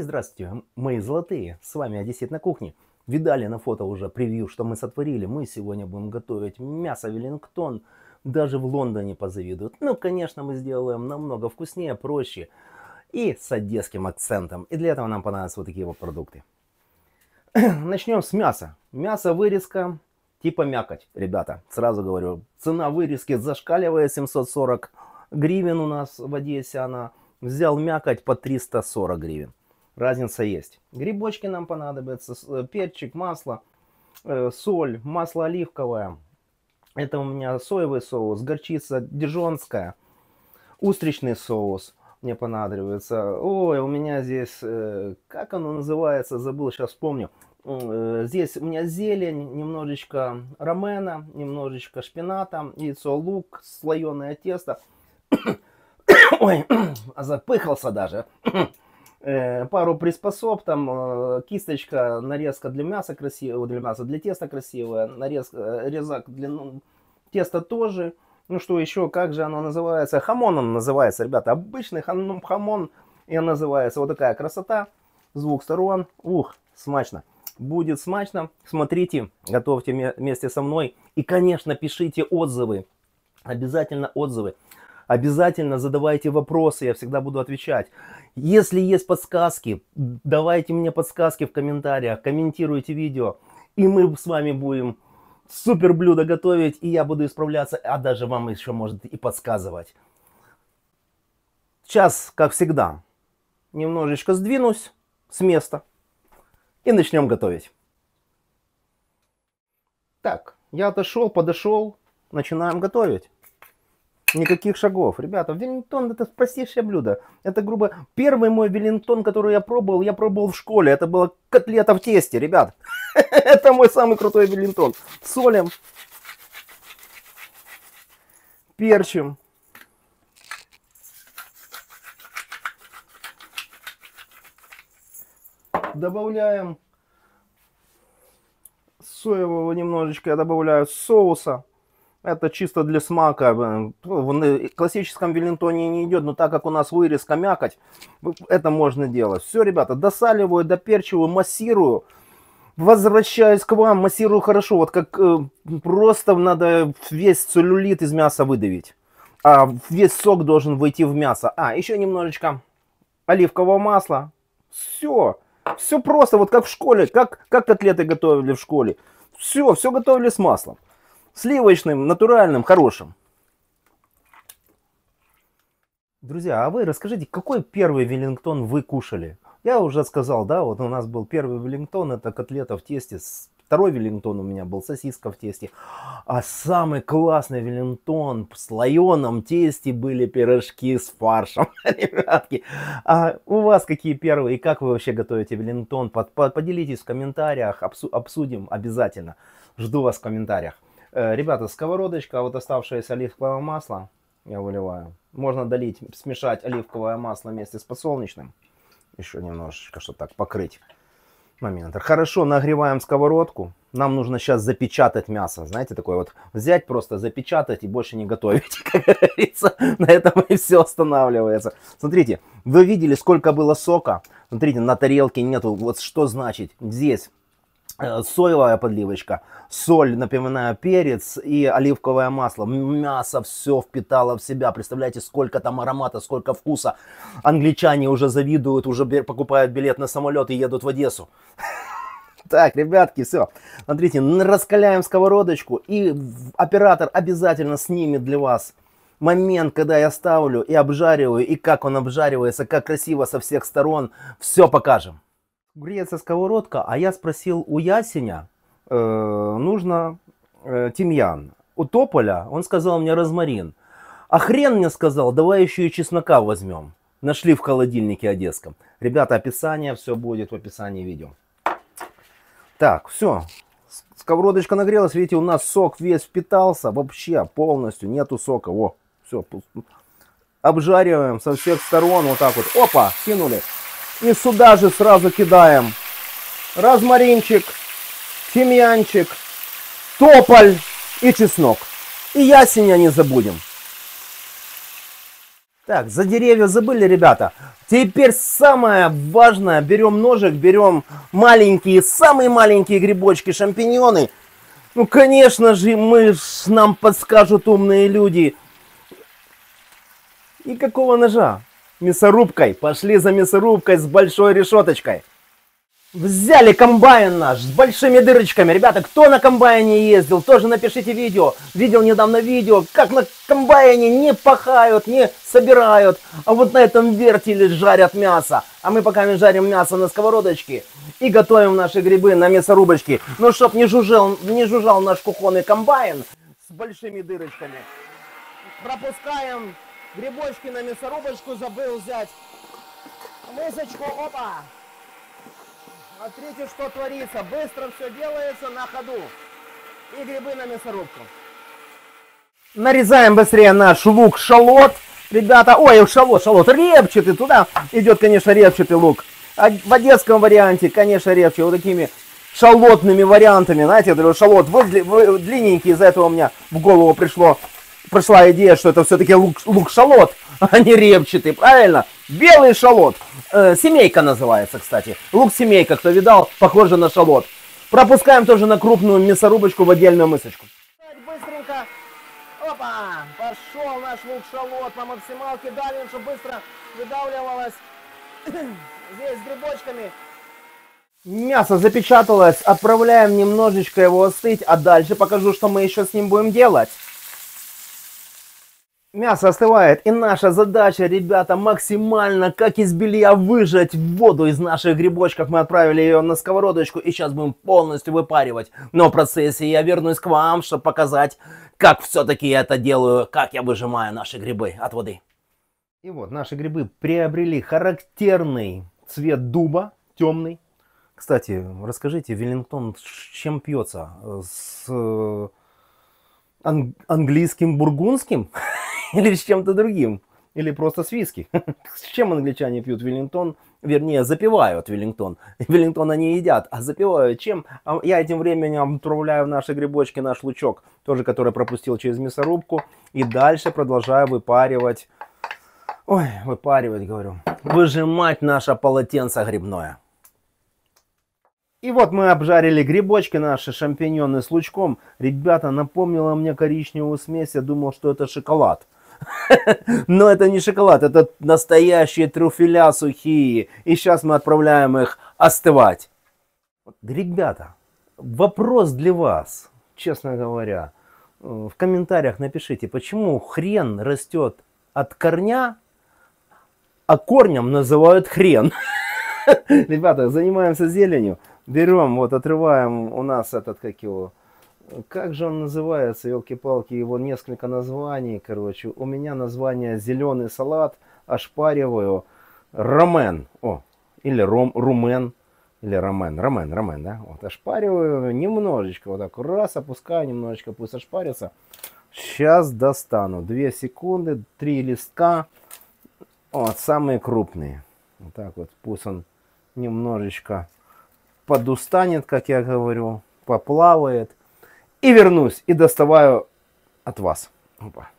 Здравствуйте, мои золотые, с вами Одессит на кухне. Видали на фото уже превью, что мы сотворили? Мы сегодня будем готовить мясо Веллингтон. Даже в Лондоне позавидуют. Ну, конечно, мы сделаем намного вкуснее, проще и с одесским акцентом. И для этого нам понадобятся вот такие вот продукты. Начнем с мяса. Мясо вырезка типа мякоть, ребята. Сразу говорю, цена вырезки зашкаливает, 740 гривен у нас в Одессе она. Взял мякоть по 340 гривен. Разница есть. Грибочки нам понадобятся, перчик, масло, соль, масло оливковое. Это у меня соевый соус, горчица дижонская, устричный соус мне понадобится. Ой, у меня здесь, как оно называется, забыл, сейчас вспомню. Здесь у меня зелень, немножечко ромена, немножечко шпината, яйцо, лук, слоеное тесто. Ой, запыхался даже. Пару приспособ, там кисточка, нарезка для мяса красивая, для теста красивая, резак для теста тоже. Ну что еще, как же оно называется? Хамон он называется, ребята, обычный хамон, и он называется. Вот такая красота с двух сторон. Ух, смачно. Будет смачно. Смотрите, готовьте вместе со мной. И, конечно, пишите отзывы. Обязательно отзывы. Обязательно задавайте вопросы, я всегда буду отвечать. Если есть подсказки, давайте мне подсказки в комментариях, комментируйте видео. И мы с вами будем супер блюдо готовить, и я буду исправляться, а даже вам еще может и подсказывать. Сейчас, как всегда, немножечко сдвинусь с места и начнем готовить. Так, я отошел, подошел, начинаем готовить. Никаких шагов. Ребята, Веллингтон это простейшее блюдо. Это грубо... Первый мой Веллингтон, который я пробовал в школе. Это была котлета в тесте, ребят. Это мой самый крутой Веллингтон. Солим. Перчим. Добавляем соевого немножечко. Я добавляю соуса. Это чисто для смака. В классическом Веллингтоне не идет, но так как у нас вырезка мякоть, это можно делать. Все, ребята, досаливаю, доперчиваю, массирую. Возвращаюсь к вам, массирую хорошо. Вот как просто надо весь целлюлит из мяса выдавить. А весь сок должен войти в мясо. Еще немножечко оливкового масла. Все. Все просто, вот как в школе. Как котлеты готовили в школе. Все готовили с маслом. Сливочным, натуральным, хорошим. Друзья, а вы расскажите, какой первый Веллингтон вы кушали? Я уже сказал, да, вот у нас был первый Веллингтон, это котлета в тесте. Второй Веллингтон у меня был сосиска в тесте. А самый классный Веллингтон в слоеном тесте были пирожки с фаршем, ребятки. А у вас какие первые и как вы вообще готовите Веллингтон? Поделитесь в комментариях, обсудим обязательно. Жду вас в комментариях. Ребята, сковородочка, вот оставшееся оливковое масло я выливаю. Можно долить, смешать оливковое масло вместе с подсолнечным. Еще немножечко, чтобы так покрыть момент. Хорошо нагреваем сковородку. Нам нужно сейчас запечатать мясо. Знаете, такое вот взять, просто запечатать и больше не готовить. Как говорится, на этом и все останавливается. Смотрите, вы видели, сколько было сока? Смотрите, на тарелке нету. Вот что значит здесь. Соевая подливочка, соль, напоминаю, перец и оливковое масло. Мясо все впитало в себя. Представляете, сколько там аромата, сколько вкуса. Англичане уже завидуют, уже покупают билет на самолет и едут в Одессу. Так, ребятки, все. Смотрите, раскаляем сковородочку. И оператор обязательно снимет для вас момент, когда я ставлю и обжариваю. И как он обжаривается, как красиво со всех сторон. Все покажем. Греется сковородка, а я спросил у Ясеня, нужно тимьян. У Тополя он сказал мне розмарин. А хрен мне сказал, давай еще и чеснока возьмем. Нашли в холодильнике одесском. Ребята, описание, все будет в описании видео. Так, все. Сковородочка нагрелась, видите, у нас сок весь впитался, вообще полностью, нету сока. О, все. Обжариваем со всех сторон, вот так вот. Опа, кинули. И сюда же сразу кидаем розмаринчик, тимьянчик, тополь и чеснок. И ясеня не забудем. Так, за деревья забыли, ребята. Теперь самое важное. Берем ножик, берем маленькие, самые маленькие грибочки, шампиньоны. Ну, конечно же, нам подскажут умные люди. И какого ножа? Мясорубкой. Пошли за мясорубкой с большой решеточкой. Взяли комбайн наш с большими дырочками. Ребята, кто на комбайне ездил, тоже напишите видео. Видел недавно видео, как на комбайне не пахают, не собирают, а вот на этом вертеле жарят мясо. А мы пока жарим мясо на сковородочке и готовим наши грибы на мясорубочке. Но чтоб не жужжал наш кухонный комбайн с большими дырочками. Пропускаем грибочки на мясорубочку, забыл взять мисочку, опа. Смотрите, что творится. Быстро все делается на ходу. И грибы на мясорубку. Нарезаем быстрее наш лук-шалот. Ребята, ой, шалот, репчатый. Туда идет, конечно, репчатый лук. А в одесском варианте, конечно, репчатый. Вот такими шалотными вариантами. Знаете, шалот длинненький. Из-за этого у меня в голову пришла идея, что это все-таки лук-шалот, а не репчатый. Правильно? Белый шалот. Семейка называется, кстати. Лук-семейка, кто видал, похоже на шалот. Пропускаем тоже на крупную мясорубочку в отдельную мисочку. Быстренько. Опа! Пошел наш лук-шалот по максималке. Давим, чтобы быстро выдавливалось. Здесь с грибочками. Мясо запечаталось. Отправляем немножечко его остыть. А дальше покажу, что мы еще с ним будем делать. Мясо остывает, и наша задача, ребята, максимально, как из белья, выжать воду из наших грибочков. Мы отправили ее на сковородочку, и сейчас будем полностью выпаривать. Но в процессе я вернусь к вам, чтобы показать, как все-таки я это делаю, как я выжимаю наши грибы от воды. И вот, наши грибы приобрели характерный цвет дуба, темный. Кстати, расскажите, Веллингтон с чем пьется? С английским бургундским? Или с чем-то другим? Или просто с виски? С чем англичане пьют Веллингтон? Вернее, запивают Веллингтон. Веллингтон они едят, а запивают чем? Я этим временем отправляю в наши грибочки наш лучок, тоже который пропустил через мясорубку. И дальше продолжаю выпаривать. Ой, выпаривать, говорю. Выжимать наше полотенце грибное. И вот мы обжарили грибочки наши, шампиньоны с лучком. Ребята, напомнила мне коричневую смесь. Я думал, что это шоколад. Но это не шоколад, это настоящие трюфеля сухие. И сейчас мы отправляем их остывать. Ребята, вопрос для вас, честно говоря. В комментариях напишите, почему хрен растет от корня, а корнем называют хрен. Ребята, занимаемся зеленью. Берем, вот отрываем у нас этот, как его... Как же он называется, елки-палки, его несколько названий, короче. У меня название зеленый салат, ошпариваю ромен, или румен, или ромен, да. Вот ошпариваю немножечко, вот так раз опускаю, немножечко пусть ошпарится. Сейчас достану, 2 секунды, 3 листка, вот самые крупные. Вот так вот, пусть он немножечко подустанет, как я говорю, поплавает. И вернусь, и доставаю от вас. Опа.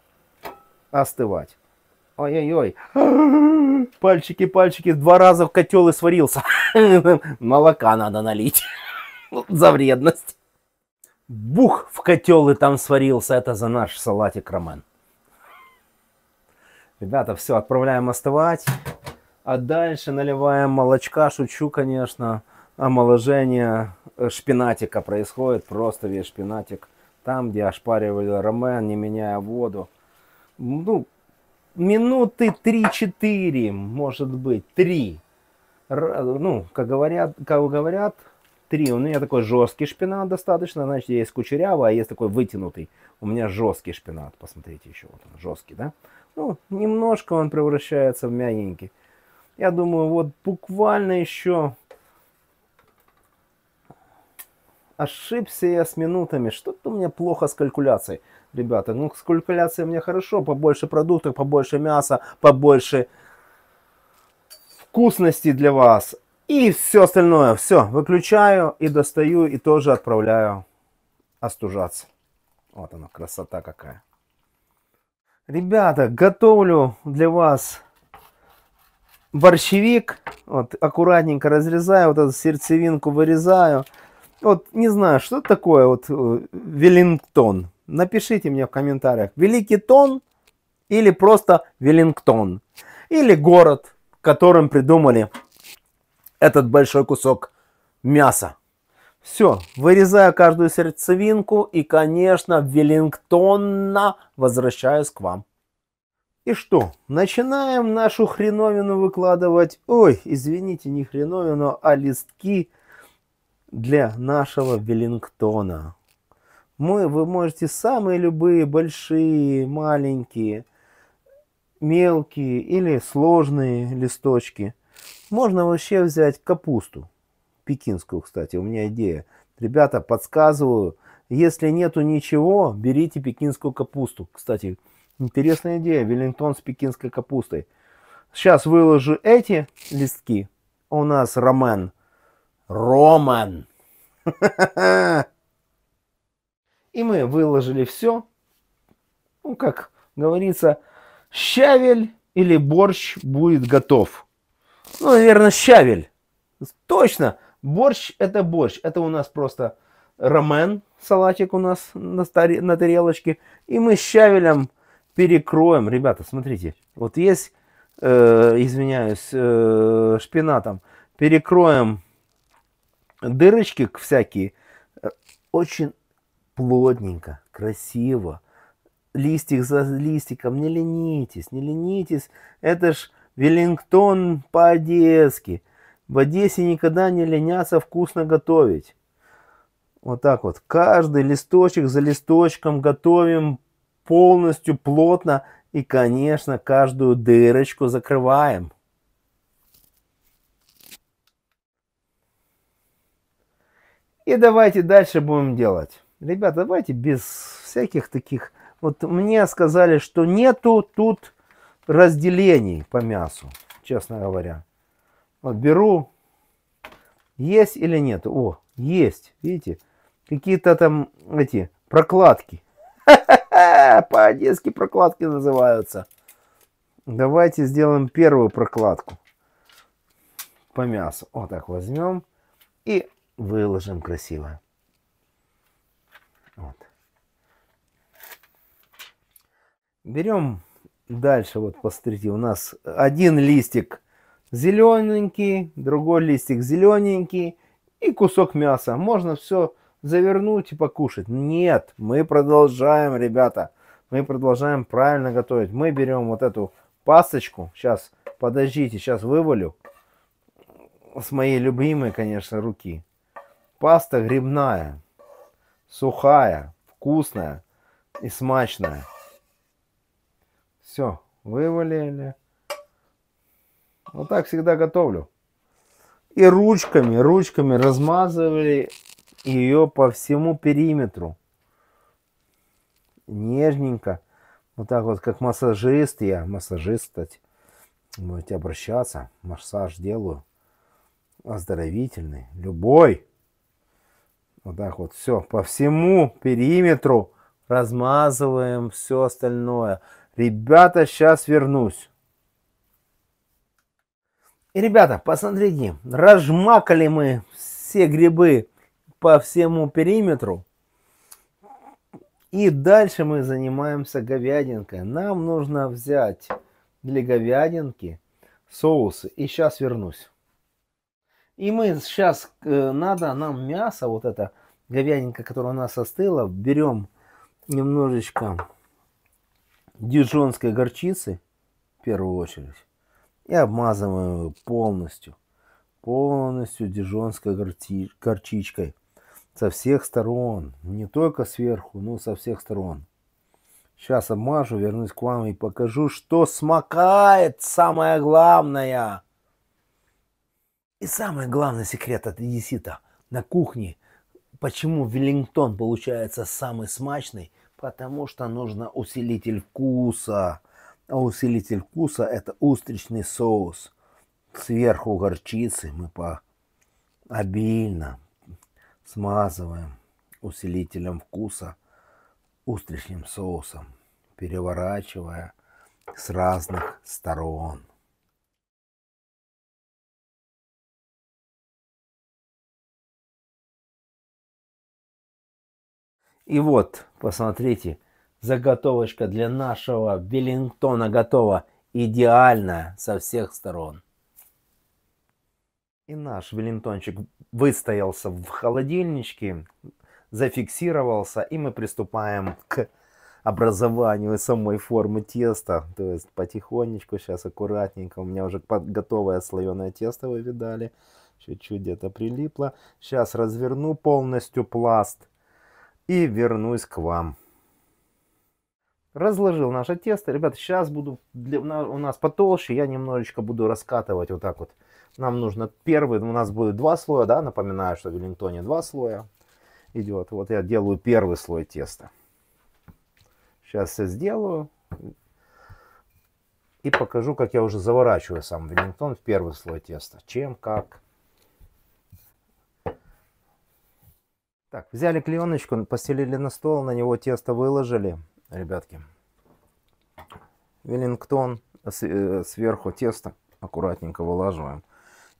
Остывать. Ой-ой-ой. Пальчики, 2 раза в котел и сварился. Молока надо налить. За вредность. Бух в котел и там сварился. Это за наш салатик ромен. Ребята, все, отправляем остывать. А дальше наливаем молочка. Шучу, конечно. Омоложение шпинатика происходит, просто весь шпинатик, там, где ошпаривали ромен, не меняя воду. Ну, минуты 3-4, может быть, 3. Ну, как говорят, 3. У меня такой жесткий шпинат достаточно, значит, есть кучерявый, а есть такой вытянутый. У меня жесткий шпинат, посмотрите еще, вот он, жесткий, да? Ну, немножко он превращается в мягенький. Я думаю, вот буквально еще... Ошибся я с минутами. Что-то у меня плохо с калькуляцией. Ребята, ну с калькуляцией у меня хорошо. Побольше продуктов, побольше мяса, побольше вкусности для вас. И все остальное. Все, выключаю и достаю. И тоже отправляю остужаться. Вот она, красота какая. Ребята, готовлю для вас борщевик. Вот аккуратненько разрезаю, вот эту сердцевинку вырезаю. Вот не знаю, что такое вот Веллингтон. Напишите мне в комментариях, Великий Тон или просто Веллингтон. Или город, которым придумали этот большой кусок мяса. Все, вырезаю каждую сердцевинку и, конечно, Веллингтона возвращаюсь к вам. И что, начинаем нашу хреновину выкладывать. Ой, извините, не хреновину, а листки для нашего Веллингтона. Вы можете самые любые, большие, маленькие, мелкие или сложные листочки. Можно вообще взять капусту. Пекинскую, кстати, у меня идея. Ребята, подсказываю, если нету ничего, берите пекинскую капусту. Кстати, интересная идея, Веллингтон с пекинской капустой. Сейчас выложу эти листки. У нас Роман. И мы выложили все. Ну, как говорится, щавель или борщ будет готов. Ну, наверное, щавель. Точно. Борщ это борщ. Это у нас просто рамен, салатик у нас на тарелочке. И мы с щавелем перекроем. Ребята, смотрите. Вот есть, извиняюсь, шпинатом. Перекроем дырочки всякие. Очень плотненько, красиво. Листик за листиком. Не ленитесь, не ленитесь. Это ж Веллингтон по-одесски. В Одессе никогда не ленятся вкусно готовить. Вот так вот. Каждый листочек за листочком готовим полностью, плотно. И, конечно, каждую дырочку закрываем. И давайте дальше будем делать. Ребята, давайте без всяких таких... Вот мне сказали, что нету тут разделений по мясу, честно говоря. Вот беру, есть или нет? О, есть, видите? Какие-то там эти прокладки. По-одесски прокладки называются. Давайте сделаем первую прокладку по мясу. Вот так возьмем и выложим красиво. Вот. Берем дальше, вот посмотрите, у нас один листик зелененький, другой листик зелененький и кусок мяса. Можно все завернуть и покушать. Нет, мы продолжаем, ребята. Мы продолжаем правильно готовить. Мы берем вот эту пасточку. Сейчас, подождите, сейчас вывалю. С моей любимой, конечно, руки. Паста грибная, сухая, вкусная и смачная. Все, вывалили. Вот так всегда готовлю. И ручками размазывали ее по всему периметру. Нежненько. Вот так вот, как массажист. Я массажист, кстати. Можете обращаться. Массаж делаю. Оздоровительный. Любой. Вот так вот. Все. По всему периметру размазываем все остальное. Ребята, сейчас вернусь. И, ребята, посмотрите, разжмакали мы все грибы по всему периметру. И дальше мы занимаемся говядинкой. Нам нужно взять для говядинки соусы. И сейчас вернусь. И мы сейчас, надо нам мясо, вот это говядинка, которая у нас остыла, берем немножечко дижонской горчицы, в первую очередь, и обмазываем его полностью. Полностью дижонской горчичкой. Со всех сторон. Не только сверху, но со всех сторон. Сейчас обмажу, вернусь к вам и покажу, что смакает самое главное. И самый главный секрет от одессита на кухне. Почему Веллингтон получается самый смачный? Потому что нужно усилитель вкуса. А усилитель вкуса это устричный соус. Сверху горчицы мы обильно смазываем усилителем вкуса, устричным соусом. переворачивая с разных сторон. И вот, посмотрите, заготовочка для нашего веллингтона готова. Идеальная со всех сторон. И наш веллингтончик выстоялся в холодильничке, зафиксировался, и мы приступаем к образованию самой формы теста. То есть потихонечку, сейчас аккуратненько. У меня уже готовое слоеное тесто, вы видали. Чуть-чуть где-то прилипло. Сейчас разверну полностью пласт и вернусь к вам. Разложил наше тесто. Ребята, сейчас буду, у нас потолще, я немножечко буду раскатывать вот так вот. Нам нужно первый, у нас будет 2 слоя, да, напоминаю, что в веллингтоне 2 слоя идет. Вот я делаю первый слой теста. Сейчас все сделаю и покажу, как я уже заворачиваю сам веллингтон в первый слой теста. Чем, как. Так, взяли клееночку, постелили на стол, на него тесто выложили, ребятки. Веллингтон, сверху тесто аккуратненько вылаживаем.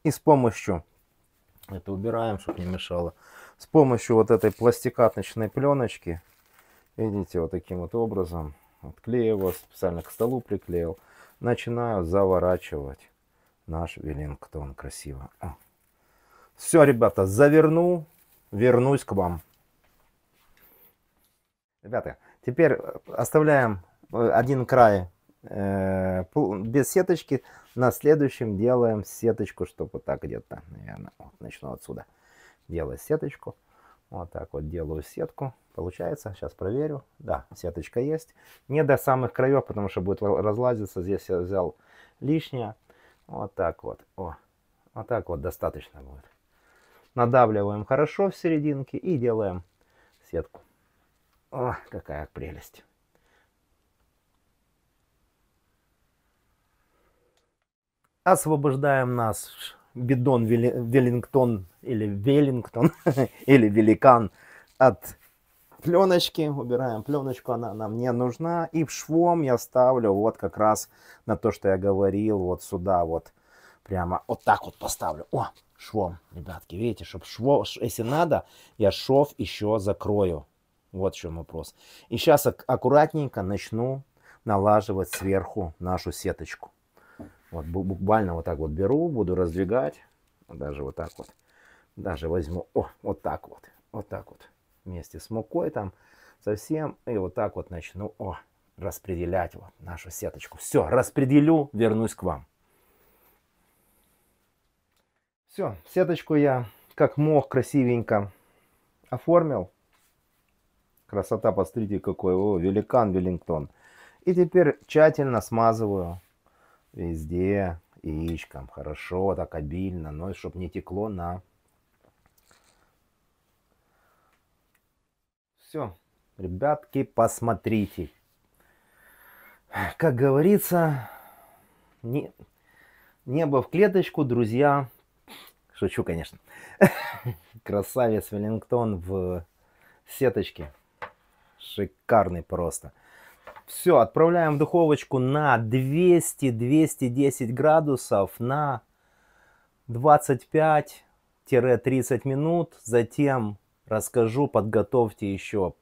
И с помощью, это убираем, чтобы не мешало, с помощью вот этой пластикаточной пленочки, видите, вот таким вот образом, отклеиваю, специально к столу приклеил, начинаю заворачивать наш веллингтон красиво. Все, ребята, заверну, вернусь к вам. Ребята, теперь оставляем один край без сеточки, на следующем делаем сеточку, чтобы вот так где-то, наверное, вот, начну отсюда делать сеточку, вот так вот делаю сетку, получается, сейчас проверю, да, сеточка есть, не до самых краев, потому что будет разлазиться, здесь я взял лишнее, вот так вот, вот так вот достаточно будет, надавливаем хорошо в серединке и делаем сетку. О, какая прелесть. Освобождаем наш бидон Веллингтон или Веллингтон или Великан от пленочки. Убираем пленочку, она нам не нужна. И швом я ставлю вот как раз на то, что я говорил, вот сюда вот. Прямо вот так вот поставлю. О, швом, ребятки, видите, чтобы швом, если надо, я шов еще закрою. Вот в чем вопрос. И сейчас аккуратненько начну налаживать сверху нашу сеточку. Вот буквально вот так вот беру, буду раздвигать. Даже вот так вот. Даже возьму, вот так вот. Вот так вот. Вместе с мукой там совсем. И вот так вот начну, распределять вот нашу сеточку. Все, распределю, вернусь к вам. Все, сеточку я как мог красивенько оформил. Красота, посмотрите какой, великан Веллингтон. И теперь тщательно смазываю везде яичком. Хорошо, так обильно, но чтобы не текло на... Все, ребятки, посмотрите. Как говорится, небо в клеточку, друзья. Шучу, конечно. Красавец Веллингтон в сеточке. Шикарный просто. Все, отправляем в духовочку на 200-210 градусов на 25-30 минут. Затем расскажу, подготовьте еще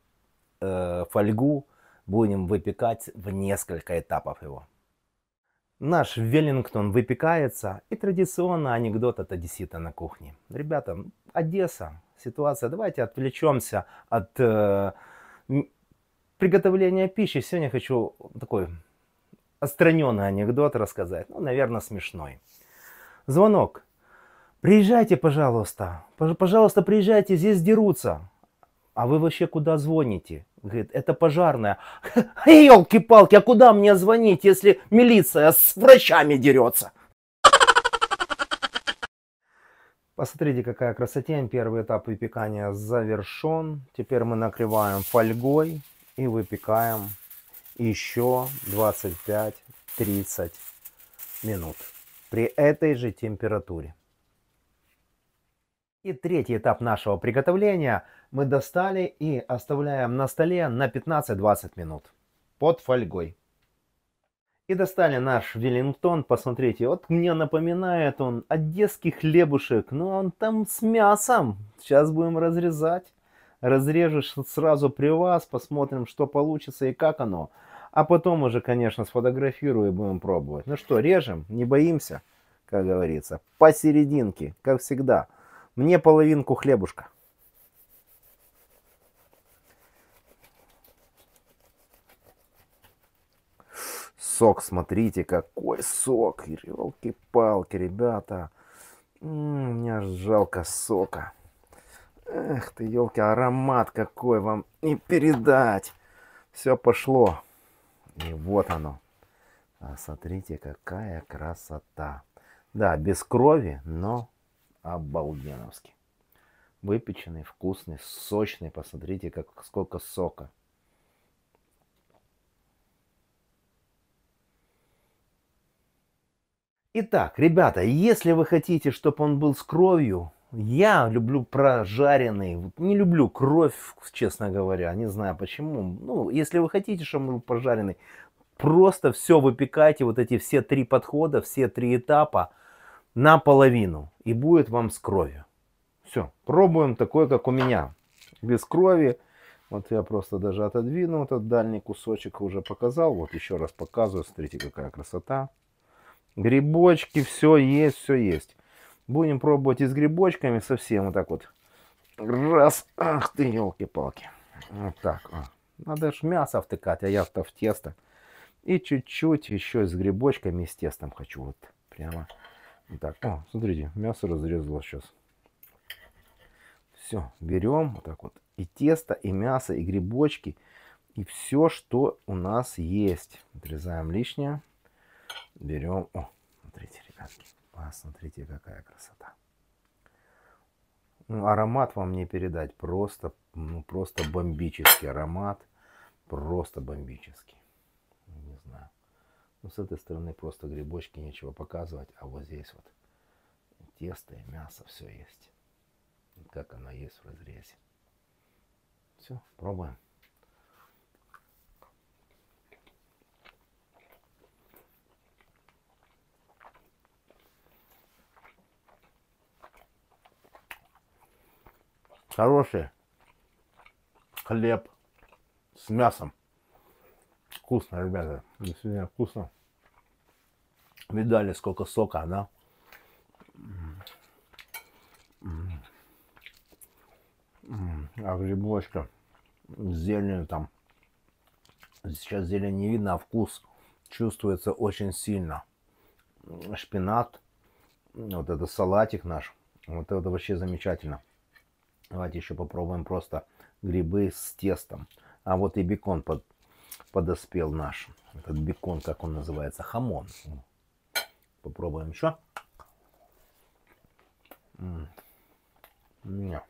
фольгу. Будем выпекать в несколько этапов его. Наш Веллингтон выпекается. И традиционно анекдот от одессита на кухне. Ребята, Одесса, ситуация. Давайте отвлечемся от приготовления пищи. Сегодня хочу такой отстраненный анекдот рассказать. Ну, наверное, смешной. Звонок. Приезжайте, пожалуйста. Пожалуйста, приезжайте, здесь дерутся. А вы вообще куда звоните? Говорит, это пожарная. Елки-палки, а куда мне звонить, если милиция с врачами дерется? Посмотрите, какая красотень. Первый этап выпекания завершен. Теперь мы накрываем фольгой и выпекаем еще 25-30 минут при этой же температуре. И третий этап нашего приготовления мы достали и оставляем на столе на 15-20 минут. под фольгой. И достали наш Веллингтон, посмотрите, вот мне напоминает он одесский хлебушек, но он там с мясом. Сейчас будем разрезать. Разрежешь сразу при вас, посмотрим, что получится и как оно. А потом уже, конечно, сфотографирую и будем пробовать. Ну что, режем, не боимся, как говорится. Посерединке, как всегда. Мне половинку хлебушка. Сок, смотрите, какой сок. Елки-палки, ребята. Мне аж жалко сока. Эх ты, елки, аромат какой вам не передать. Все пошло. И вот оно. А смотрите, какая красота. Да, без крови, но обалденовски. Выпеченный, вкусный, сочный. Посмотрите, сколько сока. Итак, ребята, если вы хотите, чтобы он был с кровью, я люблю прожаренный. Не люблю кровь, честно говоря. Не знаю почему. Ну, если вы хотите, чтобы он был прожаренный, просто все выпекайте, вот эти все 3 подхода, все 3 этапа наполовину. И будет вам с кровью. Все, пробуем такой, как у меня. Без крови. Вот я просто даже отодвинул этот дальний кусочек, уже показал. Вот еще раз показываю. Смотрите, какая красота. Грибочки, все есть, все есть. Будем пробовать и с грибочками совсем вот так вот. Раз. Ах ты, елки-палки. Вот так. Надо ж мясо втыкать, а я-то в тесто. И чуть-чуть еще с грибочками и с тестом хочу. Вот прямо. Вот так. О, смотрите, мясо разрезалось сейчас. Все, берем вот так вот. И тесто, и мясо, и грибочки. И все, что у нас есть. Отрезаем лишнее. Берем. О, смотрите, ребятки. Посмотрите, какая красота. Ну, аромат вам не передать. Просто, ну, просто бомбический аромат. Просто бомбический. Не знаю. Ну, с этой стороны просто грибочки, нечего показывать. А вот здесь вот тесто и мясо, все есть. Как оно есть в разрезе. Все, пробуем. Хороший хлеб с мясом. Вкусно, ребята. Действительно вкусно. Видали, сколько сока, да? А грибочка с зеленью там. Сейчас зелень не видно, а вкус чувствуется очень сильно. Шпинат. Вот это салатик наш. Вот это вообще замечательно. Давайте еще попробуем просто грибы с тестом. А вот и бекон подоспел наш. Этот бекон, как он называется? Хамон. Попробуем еще. Не.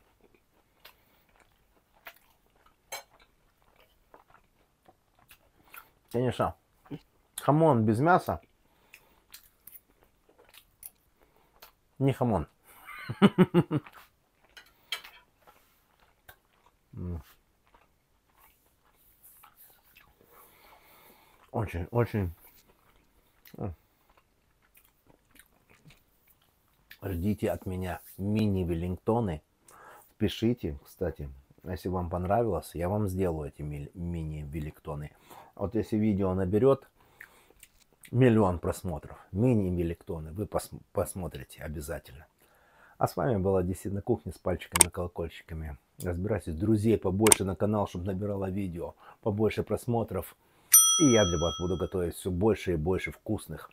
Конечно, хамон без мяса не хамон. Очень, очень. Ждите от меня мини-веллингтоны. Пишите, кстати, если вам понравилось, я вам сделаю эти мини-веллингтоны. Вот если видео наберет 1 миллион просмотров, мини-веллингтоны, вы посмотрите обязательно. А с вами была DC на кухне с пальчиками, колокольчиками. Разбирайтесь, друзей побольше на канал, чтобы набирало видео, побольше просмотров. И я для вас буду готовить все больше и больше вкусных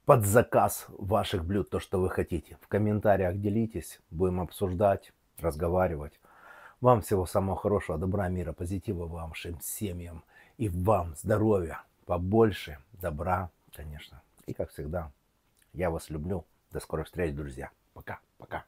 под заказ ваших блюд, то, что вы хотите. В комментариях делитесь, будем обсуждать, разговаривать. Вам всего самого хорошего, добра, мира, позитива вашим семьям. И вам здоровья, побольше, добра, конечно. И как всегда, я вас люблю. До скорых встреч, друзья. Пока, пока.